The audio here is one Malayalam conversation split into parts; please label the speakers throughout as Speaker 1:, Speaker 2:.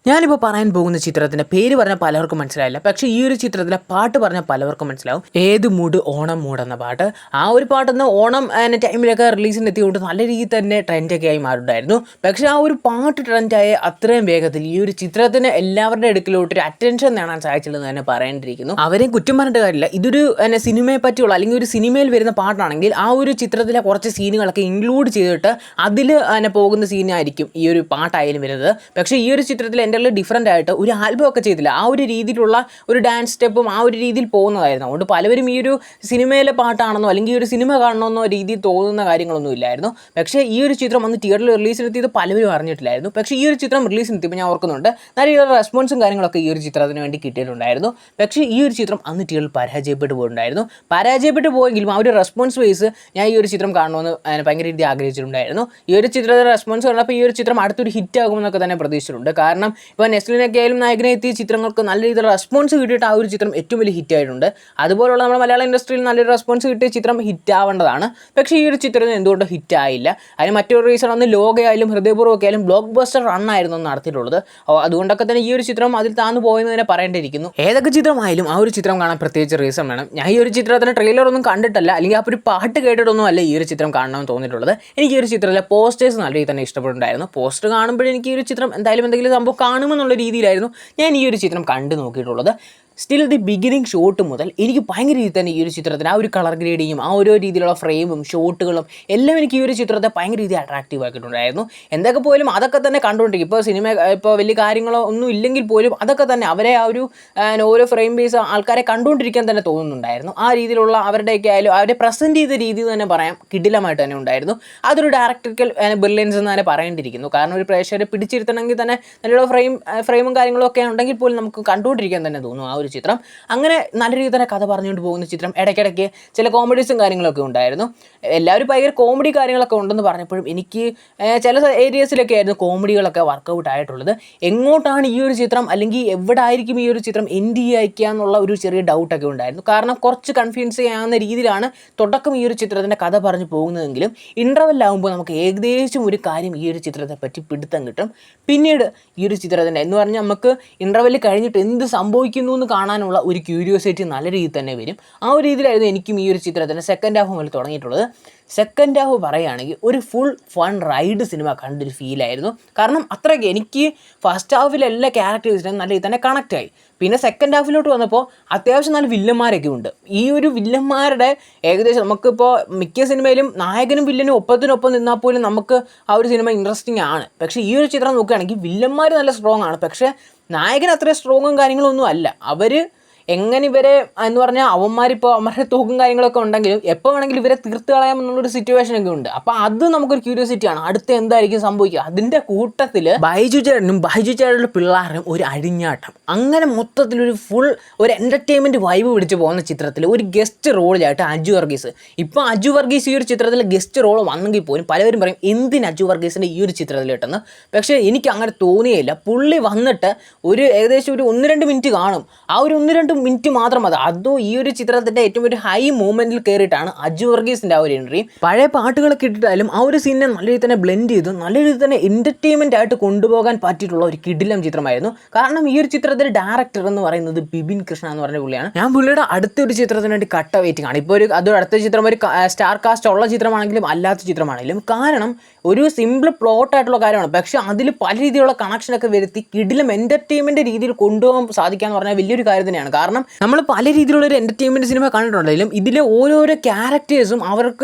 Speaker 1: ഞാനിപ്പോൾ പറയാൻ പോകുന്ന ചിത്രത്തിൻ്റെ പേര് പറഞ്ഞാൽ പലർക്കും മനസ്സിലായില്ല, പക്ഷേ ഈ ഒരു ചിത്രത്തിലെ പാട്ട് പറഞ്ഞാൽ പലർക്കും മനസ്സിലാവും. ഏത് മൂഡ് ഓണം മൂഡ് എന്ന പാട്ട്. ആ ഒരു പാട്ടെന്ന് ഓണം ടൈമിലൊക്കെ റിലീസിന് എത്തിക്കൊണ്ട് നല്ല രീതിയിൽ തന്നെ ട്രെൻഡൊക്കെ ആയി മാറുണ്ടായിരുന്നു. പക്ഷേ ആ ഒരു പാട്ട് ട്രെൻഡായ അത്രയും വേഗത്തിൽ ഈ ഒരു ചിത്രത്തിന് എല്ലാവരുടെ അടുക്കിലോട്ട് ഒരു അറ്റൻഷൻ നേടാൻ സാധിച്ചില്ലെന്ന് തന്നെ പറയേണ്ടിയിരിക്കുന്നു. അവരെയും കുറ്റം പറഞ്ഞിട്ട് കാര്യമില്ല. ഇതൊരു സിനിമയെ പറ്റിയുള്ള അല്ലെങ്കിൽ ഒരു സിനിമയിൽ വരുന്ന പാട്ടാണെങ്കിൽ ആ ഒരു ചിത്രത്തിലെ കുറച്ച് സീനുകളൊക്കെ ഇൻക്ലൂഡ് ചെയ്തിട്ട് അതിൽ പോകുന്ന സീനായിരിക്കും ഈ ഒരു പാട്ടായാലും വരുന്നത്. പക്ഷേ ഈ ഒരു ചിത്രത്തിൽ എൻ്റെ ഡിഫറൻ്റ് ആയിട്ട് ഒരു ആൽബം ഒക്കെ ചെയ്തില്ല. ആ ഒരു രീതിയിലുള്ള ഒരു ഡാൻസ് സ്റ്റെപ്പും ആ ഒരു രീതിയിൽ പോകുന്നതായിരുന്നു. അതുകൊണ്ട് പലവരും ഈ ഒരു സിനിമയിലെ പാട്ടാണെന്നോ അല്ലെങ്കിൽ ഈ ഒരു സിനിമ കാണണമെന്നോ രീതിയിൽ തോന്നുന്ന കാര്യങ്ങളൊന്നും ഇല്ലായിരുന്നു. പക്ഷേ ഈ ഒരു ചിത്രം അന്ന് തിയേറ്ററിൽ റിലീസിനെത്തിയത് പലവരും അറിഞ്ഞിട്ടില്ലായിരുന്നു. പക്ഷേ ഈ ഒരു ചിത്രം റിലീസിനെത്തിയപ്പോൾ ഞാൻ ഓർക്കുന്നുണ്ട് നല്ല രീതിയിലുള്ള റെസ്പോൺസും കാര്യങ്ങളൊക്കെ ഈ ഒരു ചിത്രത്തിന് വേണ്ടി കിട്ടിയിട്ടുണ്ടായിരുന്നു. പക്ഷേ ഈ ഒരു ചിത്രം അന്ന് തിയേറ്ററിൽ പരാജയപ്പെട്ടു പോയിട്ടുണ്ടായിരുന്നു. പരാജയപ്പെട്ടു പോയെങ്കിലും ആ ഒരു റെസ്പോൺസ് വൈസ് ഞാൻ ഈ ഒരു ചിത്രം കാണണമെന്ന് ഭയങ്കര രീതിയിൽ ആഗ്രഹിച്ചിട്ടുണ്ടായിരുന്നു. ഈ ഒരു ചിത്രത്തിൻ്റെ റെസ്പോൺസ് കണ്ടപ്പോൾ ഈ ഒരു ചിത്രം അടുത്തൊരു ഹിറ്റ് ആകുമെന്നൊക്കെ തന്നെ പ്രതീക്ഷിച്ചിട്ടുണ്ട്. കാരണം ഇപ്പോൾ നെസ്ലിനൊക്കെ ആയാലും നായകനെ എത്തിയ ചിത്രങ്ങൾക്ക് നല്ല രീതിയിലുള്ള റെസ്പോൺസ് കിട്ടിയിട്ട് ആ ഒരു ചിത്രം ഏറ്റവും വലിയ ഹിറ്റ് ആയിട്ടുണ്ട്. അതുപോലുള്ള നമ്മുടെ മലയാള ഇൻഡസ്ട്രിയിൽ നല്ലൊരു റെസ്പോൺസ് കിട്ടിയ ചിത്രം ഹിറ്റ് ആവേണ്ടതാണ്. പക്ഷേ ഈ ഒരു ചിത്രത്തിന് എന്തുകൊണ്ട് ഹിറ്റ് ആയില്ല? അതിന് മറ്റൊരു റീസൺ അന്ന് ലോകയായാലും ഹൃദയപൂർവ്വമൊക്കെ ആയാലും ബ്ലോക്ക് ബസ്റ്റർ റണ്ണായിരുന്നു നടത്തിയിട്ടുള്ളത്. അതുകൊണ്ടൊക്കെ തന്നെ ഈ ഒരു ചിത്രം അതിൽ താന്നു പോയെന്ന് തന്നെ പറയേണ്ടിയിരിക്കുന്നു. ഏതൊക്കെ ചിത്രമായാലും ആ ഒരു ചിത്രം കാണാൻ പ്രത്യേകിച്ച് റീസൺ വേണം. ഞാൻ ഈ ഒരു ചിത്രത്തിന് ട്രെയിലറൊന്നും കണ്ടിട്ടല്ല അല്ലെങ്കിൽ ആ ഒരു പാട്ട് കേട്ടിട്ടൊന്നും അല്ല ഈ ഒരു ചിത്രം കാണണമെന്ന് തോന്നിയിട്ടുള്ളത്. എനിക്ക് ഈ ഒരു ചിത്രത്തിലെ പോസ്റ്റേഴ്സ് നല്ല രീതിയിൽ തന്നെ ഇഷ്ടപ്പെട്ടിട്ടുണ്ടായിരുന്നു. പോസ്റ്റർ കാണുമ്പോഴേ എനിക്ക് ഈ ഒരു ചിത്രം എന്തായാലും എന്തെങ്കിലും സംഭവം കാണുമെന്നുള്ള രീതിയിലായിരുന്നു ഞാൻ ഈ ഒരു ചിത്രം കണ്ടു നോക്കിയിട്ടുള്ളത്. സ്റ്റിൽ ദി ബിഗിനിങ് ഷോട്ട് മുതൽ എനിക്ക് ഭയങ്കര രീതിയിൽ തന്നെ ഈ ഒരു ചിത്രത്തിന് ആ ഒരു കളർ ഗ്രേഡിങ്ങും ആ ഓരോ രീതിയിലുള്ള ഫ്രെയിമും ഷോട്ടുകളും എല്ലാം എനിക്ക് ഈ ഒരു ചിത്രത്തെ ഭയങ്കര രീതിയിൽ അട്രാക്റ്റീവ് ആക്കിയിട്ടുണ്ടായിരുന്നു. എന്തൊക്കെ പോലും അതൊക്കെ തന്നെ കണ്ടുകൊണ്ടിരിക്കും. ഇപ്പോൾ സിനിമ ഇപ്പോൾ വലിയ കാര്യങ്ങളോ ഒന്നും ഇല്ലെങ്കിൽ പോലും അതൊക്കെ തന്നെ അവരെ ആ ഒരു ഓരോ ഫ്രെയിം ബേസ് ആൾക്കാരെ കണ്ടുകൊണ്ടിരിക്കാൻ തന്നെ തോന്നുന്നുണ്ടായിരുന്നു. ആ രീതിയിലുള്ള അവരുടെയൊക്കെ ആയാലും അവരെ പ്രസൻറ്റ് ചെയ്ത രീതി തന്നെ പറയാം കിടിലമായിട്ട് തന്നെ ഉണ്ടായിരുന്നു. അതൊരു ഡയറക്ടറിക്കൽ ബ്രില്യൻസ് എന്ന് തന്നെ പറയേണ്ടിയിരിക്കുന്നു. കാരണം ഒരു പ്രേക്ഷകരെ പിടിച്ചിരുത്തണമെങ്കിൽ തന്നെ നല്ലുള്ള ഫ്രെയിമും കാര്യങ്ങളും ഒക്കെ ഉണ്ടെങ്കിൽ പോലും നമുക്ക് കണ്ടുകൊണ്ടിരിക്കാൻ തന്നെ തോന്നും ആ ഒരു ചിത്രം. അങ്ങനെ നല്ല രീതിയിൽ തന്നെ കഥ പറഞ്ഞുകൊണ്ട് പോകുന്ന ചിത്രം. ഇടയ്ക്കിടയ്ക്ക് ചില കോമഡീസും കാര്യങ്ങളൊക്കെ ഉണ്ടായിരുന്നു. എല്ലാവരും ഭയങ്കര കോമഡി കാര്യങ്ങളൊക്കെ ഉണ്ടെന്ന് പറഞ്ഞപ്പോഴും എനിക്ക് ചില ഏരിയസിലൊക്കെ ആയിരുന്നു കോമഡികളൊക്കെ വർക്കൗട്ട് ആയിട്ടുള്ളത്. എങ്ങോട്ടാണ് ഈ ഒരു ചിത്രം അല്ലെങ്കിൽ എവിടെ ആയിരിക്കും ഈ ഒരു ചിത്രം എൻഡ് ചെയ്യുക എന്നുള്ള ഒരു ചെറിയ ഡൗട്ടൊക്കെ ഉണ്ടായിരുന്നു. കാരണം കുറച്ച് കൺഫ്യൂസ് ചെയ്യാവുന്ന രീതിയിലാണ് തുടക്കം ഈ ഒരു ചിത്രത്തിൻ്റെ കഥ പറഞ്ഞു പോകുന്നതെങ്കിലും ഇൻ്റർവെല്ലാകുമ്പോൾ നമുക്ക് ഏകദേശം ഒരു കാര്യം ഈ ഒരു ചിത്രത്തെ പറ്റി പിടുത്തം കിട്ടും. പിന്നീട് ഈ ഒരു ചിത്രത്തിൻ്റെ എന്ന് പറഞ്ഞാൽ നമുക്ക് ഇൻ്റർവെല്ല് കഴിഞ്ഞിട്ട് എന്ത് സംഭവിക്കുന്നു എന്ന് കാണാനുള്ള ഒരു ക്യൂരിയോസിറ്റി നല്ല രീതിയിൽ തന്നെ വരും. ആ ഒരു രീതിയിലായിരുന്നു എനിക്കും ഈ ഒരു ചിത്രത്തിൻ്റെ സെക്കൻഡ് ഹാഫ് മുതൽ തുടങ്ങിയിട്ടുള്ളത്. സെക്കൻഡ് ഹാഫ് പറയുകയാണെങ്കിൽ ഒരു ഫുൾ ഫൺ റൈഡ് സിനിമ കണ്ടൊരു ഫീലായിരുന്നു. കാരണം അത്രയ്ക്ക് എനിക്ക് ഫസ്റ്റ് ഹാഫിലെ എല്ലാ ക്യാരക്ടേഴ്സിനും നല്ല രീതിയിൽ തന്നെ കണക്റ്റായി. പിന്നെ സെക്കൻഡ് ഹാഫിലോട്ട് വന്നപ്പോൾ അത്യാവശ്യം നല്ല വില്ലന്മാരൊക്കെ ഉണ്ട്. ഈ ഒരു വില്ലന്മാരുടെ ഏകദേശം നമുക്കിപ്പോൾ മിക്ക സിനിമയിലും നായകനും വില്ലനും ഒപ്പത്തിനൊപ്പം നിന്നാൽ പോലും നമുക്ക് ആ ഒരു സിനിമ ഇൻട്രസ്റ്റിംഗ് ആണ്. പക്ഷേ ഈ ഒരു ചിത്രം നോക്കുകയാണെങ്കിൽ വില്ലന്മാർ നല്ല സ്ട്രോങ് ആണ്. പക്ഷേ നായകൻ അത്ര സ്ട്രോങ്ങും കാര്യങ്ങളൊന്നും അല്ല. അവർ എങ്ങനെ ഇവരെ എന്ന് പറഞ്ഞാൽ അവന്മാരിപ്പോൾ അവന്മാരുടെ തൂക്കും കാര്യങ്ങളൊക്കെ ഉണ്ടെങ്കിലും എപ്പോൾ വേണമെങ്കിലും ഇവരെ തീർത്ത് കളയാമെന്നുള്ളൊരു സിറ്റുവേഷനൊക്കെ ഉണ്ട്. അപ്പോൾ അത് നമുക്കൊരു ക്യൂരിയോസിറ്റിയാണ്, അടുത്ത് എന്തായിരിക്കും സംഭവിക്കുക. അതിൻ്റെ കൂട്ടത്തിൽ ബൈജു ചേട്ടൻ്റെ പിള്ളേരും ഒരു അഴിഞ്ഞാട്ടം, അങ്ങനെ മൊത്തത്തിലൊരു ഫുൾ ഒരു എൻ്റർടൈൻമെൻറ്റ് വൈബ് പിടിച്ച് പോകുന്ന ചിത്രത്തിൽ ഒരു ഗസ്റ്റ് റോളിലായിട്ട് അജു വർഗീസ്. ഇപ്പോൾ അജു വർഗീസ് ഈ ഒരു ചിത്രത്തിൽ ഗസ്റ്റ് റോൾ വന്നെങ്കിൽ പോലും പലവരും പറയും എന്തിന് അജു വർഗീസിൻ്റെ ഈ ഒരു ചിത്രത്തിൽ കിട്ടുന്നത്. പക്ഷേ എനിക്ക് അങ്ങനെ തോന്നിയില്ല. പുള്ളി വന്നിട്ട് ഒരു ഏകദേശം ഒരു 1-2 മിനിറ്റ് കാണും. ആ ഒരു 1-2 മിനിറ്റ് മാത്രം മതി. അതോ ഈ ഒരു ചിത്രത്തിൻ്റെ ഏറ്റവും ഒരു ഹൈ മൂമെൻറ്റിൽ കയറിയിട്ടാണ് അജു വർഗീസിൻ്റെ ആ ഒരു എൻട്രി. പഴയ പാട്ടുകളൊക്കെ ഇട്ടിട്ടായാലും ആ ഒരു സീനിനെ നല്ല രീതിയിൽ തന്നെ ബ്ലെൻഡ് ചെയ്തു നല്ല രീതിയിൽ തന്നെ എൻ്റർടൈൻമെൻ്റ് ആയിട്ട് കൊണ്ടുപോകാൻ പറ്റിയിട്ടുള്ള ഒരു കിടിലം ചിത്രമായിരുന്നു. കാരണം ഈ ഒരു ചിത്രത്തിൻ്റെ ഡയറക്ടർ എന്ന് പറയുന്നത് ബിപിൻ കൃഷ്ണ എന്ന് പറഞ്ഞ പുള്ളിയാണ്. ഞാൻ പുള്ളിയുടെ അടുത്തൊരു ചിത്രത്തിന് വേണ്ടി കട്ട വെയിറ്റിംഗ് ആണ്. ഇപ്പോൾ അതൊരു അടുത്ത ചിത്രം ഒരു സ്റ്റാർ കാസ്റ്റ് ഉള്ള ചിത്രമാണെങ്കിലും അല്ലാത്ത ചിത്രമാണെങ്കിലും. കാരണം ഒരു സിമ്പിൾ പ്ലോട്ടായിട്ടുള്ള കാര്യമാണ്. പക്ഷേ അതിൽ പല രീതിയിലുള്ള കണക്ഷനൊക്കെ വരുത്തി കിടിലം എൻ്റർടൈൻമെൻറ്റ് രീതിയിൽ കൊണ്ടുപോകാൻ സാധിക്കുക എന്ന് പറഞ്ഞാൽ വലിയൊരു കാര്യം തന്നെയാണ്. കാരണം നമ്മൾ പല രീതിയിലുള്ള ഒരു എൻ്റർടൈൻമെൻറ്റ് സിനിമ കണ്ടിട്ടുണ്ടെങ്കിലും ഇതിലെ ഓരോരോ ക്യാരക്ടേഴ്സും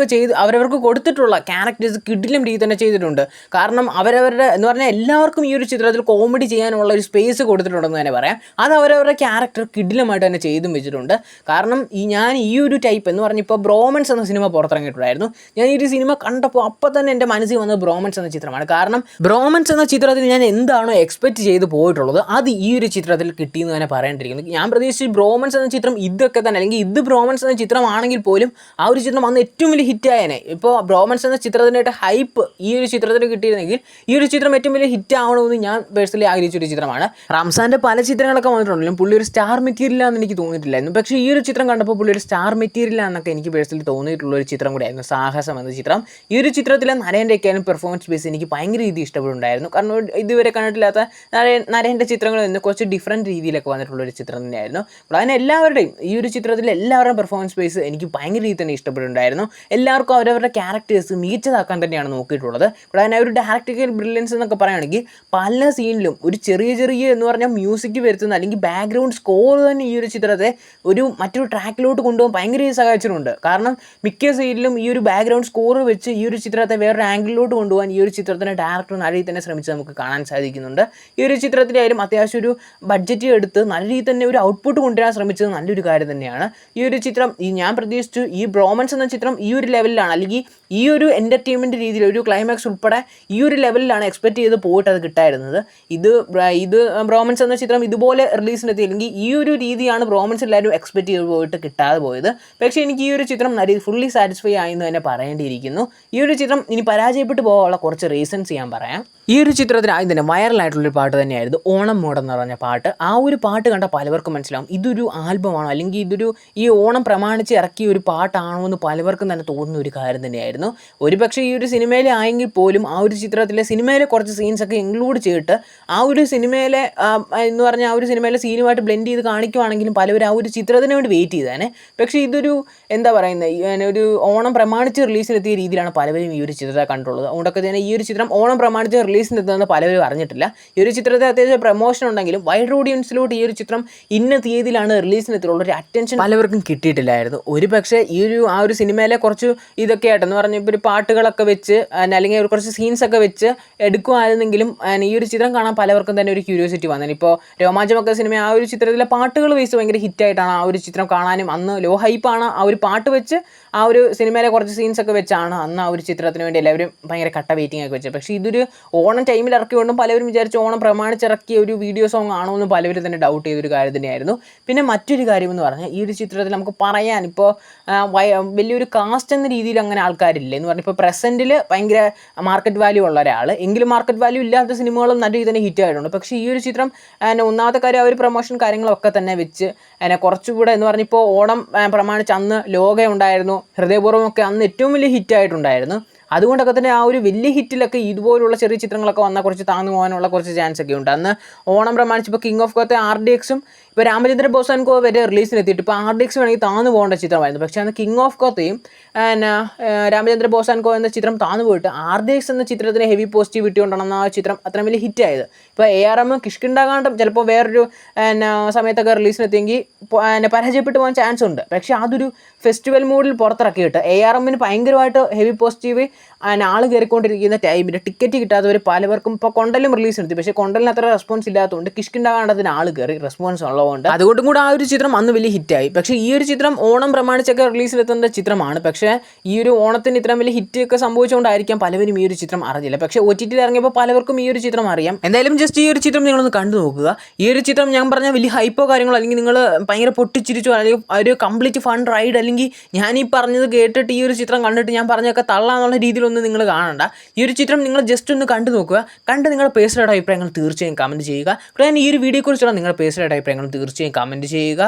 Speaker 1: അവരവർക്ക് കൊടുത്തിട്ടുള്ള ക്യാരക്ടേഴ്സ് കിടിലം രീതി തന്നെ ചെയ്തിട്ടുണ്ട്. കാരണം അവരവരുടെ എന്ന് പറഞ്ഞാൽ എല്ലാവർക്കും ഈ ഒരു ചിത്രത്തിൽ കോമഡി ചെയ്യാനുള്ള ഒരു സ്പേസ് കൊടുത്തിട്ടുണ്ടെന്ന് തന്നെ പറയാം. അത് അവരവരുടെ ക്യാരക്ടർ കിടിലമായിട്ട് തന്നെ ചെയ്തും വെച്ചിട്ടുണ്ട്. കാരണം ഞാൻ ഈ ഒരു ടൈപ്പ് എന്ന് പറഞ്ഞാൽ ഇപ്പോൾ ബ്രോമൻസ് എന്ന സിനിമ പുറത്തിറങ്ങിയിട്ടുണ്ടായിരുന്നു. ഞാൻ ഈ ഒരു സിനിമ കണ്ടപ്പോൾ അപ്പോൾ തന്നെ എൻ്റെ മനസ്സിൽ വന്നത് ബ്രോമൻസ് എന്ന ചിത്രമാണ്. കാരണം ബ്രോമൻസ് എന്ന ചിത്രത്തിൽ ഞാൻ എന്താണോ എക്സ്പെക്റ്റ് ചെയ്ത് പോയിട്ടുള്ളത് അത് ഈ ഒരു ചിത്രത്തിൽ കിട്ടിയെന്ന് തന്നെ പറയേണ്ടിയിരിക്കുന്നു. ഞാൻ പ്രതീക്ഷിച്ച് ബ്രോമൻസ് എന്ന ചിത്രം ഇതൊക്കെ തന്നെ അല്ലെങ്കിൽ ഇത് ബ്രോമൻസ് എന്ന ചിത്രമാണെങ്കിൽ പോലും ആ ഒരു ചിത്രം അന്ന് ഏറ്റവും വലിയ ഹിറ്റായേനെ. ഇപ്പോൾ ബ്രോമൻസ് എന്ന ചിത്രത്തിനായിട്ട് ഹൈപ്പ് ഈ ഒരു ചിത്രത്തിന് കിട്ടിയിരുന്നെങ്കിൽ ഈ ഒരു ചിത്രം ഏറ്റവും വലിയ ഹിറ്റ് ആവണമെന്ന് ഞാൻ പേഴ്സണലി ആഗ്രഹിച്ചൊരു ചിത്രമാണ്. റംസാൻ്റെ പല ചിത്രങ്ങളൊക്കെ വന്നിട്ടുണ്ടെങ്കിലും പുള്ളി ഒരു സ്റ്റാർ മെറ്റീരിയലാണെന്ന് എനിക്ക് തോന്നിയിട്ടില്ലായിരുന്നു. പക്ഷേ ഈ ഒരു ചിത്രം കണ്ടപ്പോൾ പുള്ളി ഒരു സ്റ്റാർ മെറ്റീരിയലാണെന്നൊക്കെ എനിക്ക് പേഴ്സണലി തോന്നിയിട്ടുള്ള ഒരു ചിത്രം കൂടിയായിരുന്നു സാഹസം എന്ന ചിത്രം. ഈ ഒരു ചിത്രത്തിലെ നരേൻ്റെയൊക്കെയാലും പെർഫോമൻസ് ബേസ് എനിക്ക് ഭയങ്കര രീതിയിൽ ഇഷ്ടപ്പെടുന്നുണ്ടായിരുന്നു. കാരണം ഇതുവരെ കണ്ടിട്ടില്ലാത്ത നരേൻ്റെ ചിത്രങ്ങൾ നിന്ന് കുറച്ച് ഡിഫറൻറ്റ് രീതിയിലൊക്കെ വന്നിട്ടുള്ള ഒരു ചിത്രം തന്നെയായിരുന്നു. അതിന് എല്ലാവരുടെയും ഈ ഒരു ചിത്രത്തിലെ എല്ലാവരുടെയും പെർഫോമൻസ് ബേസ് എനിക്ക് ഭയങ്കര രീതിയിൽ തന്നെ ഇഷ്ടപ്പെടുന്നുണ്ടായിരുന്നു. എല്ലാവർക്കും അവരവരുടെ ക്യാരക്ടേഴ്സ് മികച്ചതാക്കാൻ തന്നെയാണ് നോക്കിയിട്ടുള്ളത്. അതിന് ഒരു ഡയറക്ടറിക്കൽ ബ്രില്യൻസ് എന്നൊക്കെ പറയുകയാണെങ്കിൽ പല സീനിലും ഒരു ചെറിയ എന്ന് പറഞ്ഞാൽ മ്യൂസിക് വരുത്തുന്ന അല്ലെങ്കിൽ ബാക്ക്ഗ്രൗണ്ട് സ്കോർ തന്നെ ഈ ഒരു ചിത്രത്തെ മറ്റൊരു ട്രാക്കിലോട്ട് കൊണ്ടുപോകാൻ ഭയങ്കര സഹായിച്ചിട്ടുണ്ട്. കാരണം മിക്ക സീനിലും ഈ ഒരു ബാക്ക്ഗ്രൗണ്ട് സ്കോർ വെച്ച് ഈ ഒരു ചിത്രത്തെ വേറൊരു ആംഗിളിലോട്ട് കൊണ്ടുപോകാൻ ഈ ഒരു ചിത്രത്തിൻ്റെ ഡയറക്ടർ നല്ല രീതിയിൽ തന്നെ ശ്രമിച്ച് നമുക്ക് കാണാൻ സാധിക്കുന്നുണ്ട്. ഈ ഒരു ചിത്രത്തിലായാലും അത്യാവശ്യം ഒരു ബഡ്ജറ്റ് എടുത്ത് നല്ല രീതിയിൽ തന്നെ ഒരു ഔട്ട്പുട്ട് കൊണ്ടുവരാൻ ശ്രമിച്ചത് നല്ലൊരു കാര്യം തന്നെയാണ്. ഈ ഒരു ചിത്രം ഞാൻ പ്രതീക്ഷിച്ചു ഈ ബ്രോമൻസ് എന്ന ചിത്രം ഈ ഒരു ലെവലിലാണ് അല്ലെങ്കിൽ ഈ ഒരു എൻ്റർടൈൻമെൻറ്റ് രീതിയിൽ ഒരു ക്ലൈമാക്സ് ഉൾപ്പെടെ ഈ ഒരു ലെവലിലാണ് എക്സ്പെക്ട് ചെയ്ത് പോയിട്ട് അത് കിട്ടായിരുന്നത്. ഇത് ബ്രോമൻസ് എന്ന ചിത്രം ഇതുപോലെ റിലീസിനെത്തി അല്ലെങ്കിൽ ഈ ഒരു രീതിയാണ് ബ്രോമൻസ് എല്ലാവരും എക്സ്പെക്ട് ചെയ്ത് പോയിട്ട് കിട്ടാതെ പോയത്. പക്ഷേ എനിക്ക് ഈ ഒരു ചിത്രം ഫുള്ളി സാറ്റിസ്ഫൈ ആയെന്ന് തന്നെ പറയേണ്ടിയിരിക്കുന്നു. ഈ ഒരു ചിത്രം ഇനി പരാജയപ്പെട്ടു പോകാനുള്ള കുറച്ച് റീസൺസ് ഞാൻ പറയാം. ഈ ഒരു ചിത്രത്തിൽ ആദ്യം തന്നെ വൈറലായിട്ടുള്ളൊരു പാട്ട് തന്നെയായിരുന്നു ഓണം മോഡെന്ന് പറഞ്ഞ പാട്ട്. ആ ഒരു പാട്ട് കണ്ട പലവർക്കും മനസ്സിലാവും ഇതൊരു ആൽബമാണോ അല്ലെങ്കിൽ ഇതൊരു ഈ ഓണം പ്രമാണിച്ച് ഇറക്കിയ ഒരു പാട്ടാണോ എന്ന് പലവർക്കും തന്നെ തോന്നുന്ന ഒരു കാര്യം തന്നെയായിരുന്നു. ഒരു പക്ഷേ ഈ ഒരു സിനിമയിലെ ആയെങ്കിൽ പോലും ആ ഒരു ചിത്രത്തിലെ സിനിമയിലെ കുറച്ച് സീൻസൊക്കെ ഇൻക്ലൂഡ് ചെയ്തിട്ട് ആ ഒരു സിനിമയിലെ എന്ന് പറഞ്ഞാൽ ആ ഒരു സിനിമയിലെ സീനുമായിട്ട് ബ്ലെൻഡ് ചെയ്ത് കാണിക്കുവാണെങ്കിലും പലവരും ആ ഒരു ചിത്രത്തിന് വേണ്ടി വെയിറ്റ് ചെയ്തേനെ. പക്ഷേ ഇതൊരു എന്താ പറയുന്നത് ഒരു ഓണം പ്രമാണിച്ച് റിലീസിനെത്തിയ രീതിയിലാണ് പലവരും ഈ ഒരു ചിത്രത്തെ കണ്ടുള്ളത്. അതുകൊണ്ടൊക്കെ തന്നെ ഈ ഒരു ചിത്രം ഓണം പ്രമാണിച്ച് റിലീസിനെത്തുന്നത് പലവരും അറിഞ്ഞിട്ടില്ല. ഈ ഒരു ചിത്രത്തെ അത്യാവശ്യം പ്രമോഷൻ ഉണ്ടെങ്കിലും വൈഡ് ഓഡിയൻസിലോട്ട് ഈ ഒരു ചിത്രം ഇന്ന തീയതിയിലാണ് റിലീസിനെത്തിയുള്ള ഒരു അറ്റൻഷൻ പലവർക്കും കിട്ടിയിട്ടില്ലായിരുന്നു. ഒരു പക്ഷേ ആ ഒരു സിനിമയിലെ കുറച്ച് ഇതൊക്കെ ആയിട്ടെന്ന് പറഞ്ഞാൽ ഇപ്പോൾ ഒരു പാട്ടുകളൊക്കെ വെച്ച് അല്ലെങ്കിൽ കുറച്ച് സീൻസൊക്കെ വെച്ച് എടുക്കുമായിരുന്നെങ്കിലും ഈ ഒരു ചിത്രം കാണാൻ പലവർക്കും തന്നെ ഒരു ക്യൂരിയോസിറ്റി വന്നത്. ഇപ്പോൾ രോമാഞ്ചമൊക്കെ സിനിമ ആ ഒരു ചിത്രത്തിലെ പാട്ടുകൾ വെച്ച് ഭയങ്കര ഹിറ്റായിട്ടാണ് ആ ഒരു ചിത്രം കാണാനും അന്ന് ലോ ഹൈപ്പാണ് ആ ഒരു പാട്ട് വെച്ച് ആ ഒരു സിനിമയിലെ കുറച്ച് സീൻസൊക്കെ വെച്ചാണ് അന്ന് ആ ഒരു ചിത്രത്തിന് വേണ്ടി എല്ലാവരും ഭയങ്കര കട്ട വെയിറ്റിംഗ് ഒക്കെ വെച്ചത്. പക്ഷേ ഇതൊരു ഓണം ടൈമിൽ ഇറക്കിക്കൊണ്ടും പലവരും വിചാരിച്ച് ഓണം പ്രമാണിച്ചിറക്കിയ ഒരു വീഡിയോ സോങ് ആണോ എന്ന് പലവരും തന്നെ ഡൗട്ട് ചെയ്തൊരു കാര്യം തന്നെയായിരുന്നു. പിന്നെ മറ്റൊരു കാര്യമെന്ന് പറഞ്ഞാൽ ഈ ഒരു ചിത്രത്തിൽ നമുക്ക് പറയാൻ ഇപ്പോൾ വലിയൊരു കാസ്റ്റ് എന്ന രീതിയിൽ അങ്ങനെ ആൾക്കാരില്ല എന്ന് പറഞ്ഞാൽ ഇപ്പോൾ പ്രസൻറ്റിൽ ഭയങ്കര മാർക്കറ്റ് വാല്യൂ ഉള്ള ഒരാൾ എങ്കിലും മാർക്കറ്റ് വാല്യൂ ഇല്ലാത്ത സിനിമകളും നല്ല രീതിയിൽ തന്നെ ഹിറ്റായിട്ടുണ്ട്. പക്ഷേ ഈ ഒരു ചിത്രം ഒന്നാമത്തെ കാര്യം അവർ പ്രൊമോഷൻ കാര്യങ്ങളൊക്കെ തന്നെ വെച്ച് കുറച്ചുകൂടെ എന്ന് പറഞ്ഞാൽ ഇപ്പോൾ ഓണം പ്രമാണിച്ച് അന്ന് ലോക ഉണ്ടായിരുന്നു, ഹൃദയപൂർവ്വമൊക്കെ അന്ന് ഏറ്റവും വലിയ ഹിറ്റായിട്ടുണ്ടായിരുന്നു. അതുകൊണ്ടൊക്കെ തന്നെ ആ ഒരു വലിയ ഹിറ്റിലൊക്കെ ഇതുപോലുള്ള ചെറിയ ചിത്രങ്ങളൊക്കെ വന്നാൽ കുറച്ച് താന്നു പോകാനുള്ള കുറച്ച് ചാൻസ് ഒക്കെ ഉണ്ട്. അന്ന് ഓണം പ്രമാണിച്ച് ഇപ്പോൾ കിങ് ഓഫ് കോത്തെ RDXും ഇപ്പോൾ രാമചന്ദ്ര ബോസാൻകോ വരെ റിലീസിനെത്തിയിട്ട് ഇപ്പോൾ RDX വേണമെങ്കിൽ താന്നു പോകേണ്ട ചിത്രമായിരുന്നു. പക്ഷേ അന്ന് കിങ് ഓഫ് കോത്തയും രാമചന്ദ്ര ബോസാൻകോ എന്ന ചിത്രം താന്നു പോയിട്ട് RDX എന്ന ചിത്രത്തിന് ഹെവി പോസിറ്റിവിറ്റി കൊണ്ടാണ് ആ ചിത്രം അത്രയും വലിയ ഹിറ്റായത്. ഇപ്പോൾ ARM കിഷ്കിണ്ടാകാണ്ടം ചിലപ്പോൾ വേറൊരു സമയത്തൊക്കെ റിലീസിനെത്തിയെങ്കിൽ പരാജയപ്പെട്ടു പോകാൻ ചാൻസ് ഉണ്ട്. പക്ഷേ അതൊരു ഫെസ്റ്റിവൽ മൂഡിൽ പുറത്തിറക്കിയിട്ട് ARMന് ഭയങ്കരമായിട്ട് ഹെവി പോസിറ്റീവ് ആൾ കയറിക്കൊണ്ടിരിക്കുന്ന ടൈമിൽ ടിക്കറ്റ് കിട്ടാത്തവർ പലവർക്കും ഇപ്പോൾ കൊണ്ടലും റിലീസിനെത്തി. പക്ഷേ കൊണ്ടലിന് അത്ര റെസ്പോൺസ് ഇല്ലാത്തതുകൊണ്ട് കിഷ്കിണ്ടാകാണ്ടത്തിന് ആൾ കയറി റെസ്പോൺസ് ഉള്ളതുകൊണ്ട് അതുകൊണ്ടും കൂടെ ആ ഒരു ചിത്രം അന്ന് വലിയ ഹിറ്റായി. പക്ഷേ ഈ ഒരു ചിത്രം ഓണം പ്രമാണിച്ചൊക്കെ റിലീസിലെത്തുന്ന ചിത്രമാണ്. പക്ഷേ ഈ ഒരു ഓണത്തിന് ഇത്രയും വലിയ ഹിറ്റ് ഒക്കെ സംഭവിച്ചുകൊണ്ടായിരിക്കാം പലവരും ഈ ഒരു ചിത്രം അറിഞ്ഞില്ല. പക്ഷേ OTTയിൽ ഇറങ്ങിയപ്പോൾ പലവർക്കും ഈ ഒരു ചിത്രം അറിയാം. എന്തായാലും ജസ്റ്റ് ഈ ഒരു ചിത്രം നിങ്ങളൊന്ന് കണ്ടു നോക്കുക. ഈ ഒരു ചിത്രം ഞാൻ പറഞ്ഞ വലിയ ഹൈപ്പോ കാര്യങ്ങളോ അല്ലെങ്കിൽ നിങ്ങൾ ഭയങ്കര പൊട്ടിച്ചിരിച്ചോ അല്ലെങ്കിൽ ഒരു കംപ്ലീറ്റ് ഫൺ റൈഡ് അല്ലെങ്കിൽ ഞാൻ ഈ പറഞ്ഞത് കേട്ടിട്ട് ഈ ഒരു ചിത്രം കണ്ടിട്ട് ഞാൻ പറഞ്ഞൊക്കെ തള്ളാന്നുള്ള രീതിയിലൊന്നും നിങ്ങൾ കാണണ്ട. ഈ ഒരു ചിത്രം നിങ്ങൾ ജസ്റ്റ് ഒന്ന് കണ്ടു നോക്കുക. കണ്ട് നിങ്ങളുടെ പേഴ്സണൽ അഭിപ്രായങ്ങൾ തീർച്ചയായും കമൻറ്റ് ചെയ്യുക. ഈ ഒരു വീഡിയോയെക്കുറിച്ചുള്ള നിങ്ങളുടെ പേഴ്സണൽ അഭിപ്രായങ്ങൾ തീർച്ചയായും കമൻറ്റ് ചെയ്യുക.